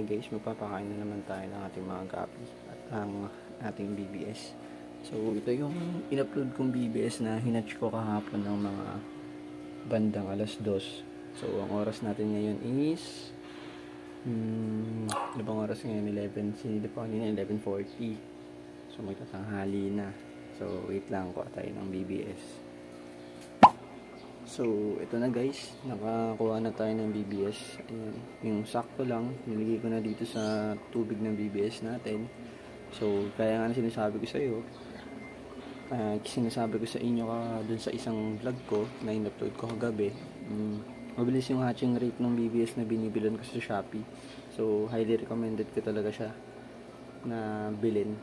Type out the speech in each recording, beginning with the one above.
guys, magpapakain na naman tayo ng ating mga gapi at ang ating BBS. So ito yung in-upload kong BBS na hinatch ko kahapon ng mga bandang 2:00. So ang oras natin ngayon is ano bang oras ngayon? 11. Sinili pa kanina 11:40. So magtatanghali na. So wait lang, kuha tayo ng BBS. So, ito na guys, nakakuha na tayo ng BBS. Ayan, yung sakto lang, nilagay ko na dito sa tubig ng BBS natin. So, kaya nga sinasabi ko sa iyo, sinasabi ko sa inyo dun sa isang vlog ko na in-upload ko kagabi, mabilis yung hatching rate ng BBS na binibilan ko sa Shopee. So, highly recommended ko talaga siya na bilhin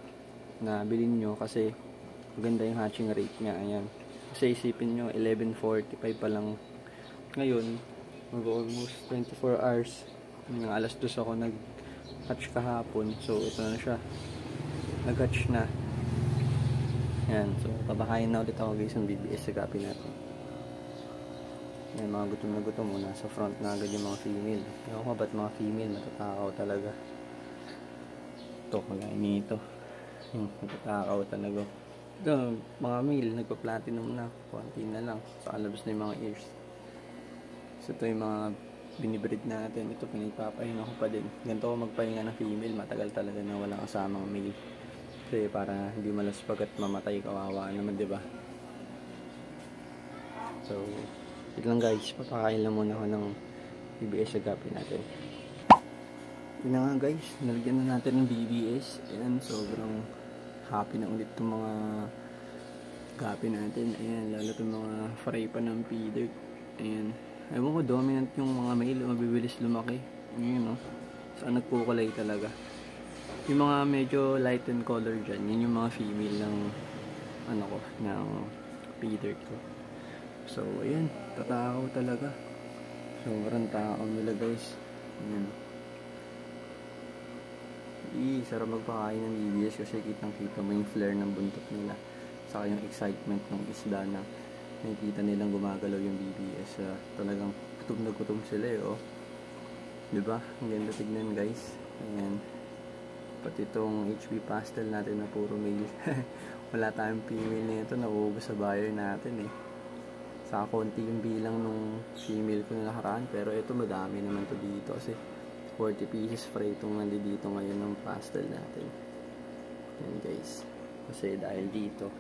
nyo kasi maganda yung hatching rate niya. Ayan. Kasi isipin nyo, 11:45 pa lang ngayon, mag-almost 24 hours. Mga 2:00 ako nag-hatch kahapon. So, ito na siya. Nag-hatch na. Yan. So, papakain na ulit ako guys ng BBS sa gapi natin. Yan, mga gutom na gutom. Nasa front na agad yung mga female. Ewan ko ba't mga female matatakaw talaga. Ito, kagaya nito. Matatakaw talaga. Ito, mga male, nagpa-platinum na. Konti na lang. Saka labas na yung mga ears. So, ito yung mga binibreed natin. Ito, pinagpapahinga ko pa din. Ganito ko magpahinga ng female. Matagal talaga na walang kasamang male. Kasi para hindi malaspag at mamatay, kawawa naman, diba? So, ito lang guys. Papakain lang muna ako ng BBS sa gapi natin. Yun na nga guys. Nalagyan na natin ng BBS. Ayan, sobrang happy na ulit itong mga gapi natin. Ayan, lalo itong mga fry pa ng feeder. Ayan, ewan ko, dominant yung mga male, mabibilis lumaki. Ayan, no? Saan nagkukulay talaga. Yung mga medyo light in color dyan, yun yung mga female ng ng feeder ko. So, ayan, tatakaw talaga. Sobrang takaw nila guys. Ayan. Sarap magpakain ng BBS kasi kitang-kita mo yung flare ng buntot nila. Saka yung excitement ng isda na nakikita nilang gumagalaw yung BBS. Talagang gutom na gutom sila eh, oh. Diba? Ang ganda tignan guys. Ayan. Pati itong HB pastel natin na puro male. Wala tayong female na ito. Nauubos sa buyer natin eh. Saka konti yung bilang nung female ko na nakaraan. Pero ito madami naman to dito kasi 40 pieces fry itong nandito ngayon ng pastel natin. Yan guys. Kasi dahil dito.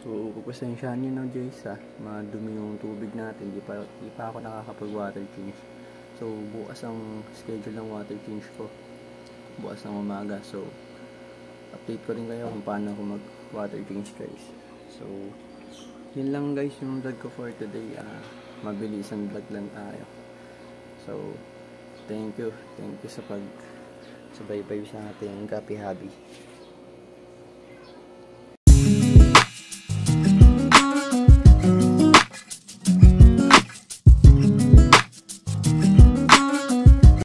So, pasensyahan nyo na guys ha. Madumi yung tubig natin. Di pa ako nakakapag water change. So, bukas ang schedule ng water change ko. Bukas ng umaga. So, update ko rin kayo kung paano ako mag water change guys. So, yun lang guys yung vlog ko for today. Mabilis ang vlog lang tayo. So, thank you sa pag-subaybay sa ating gapi hobby.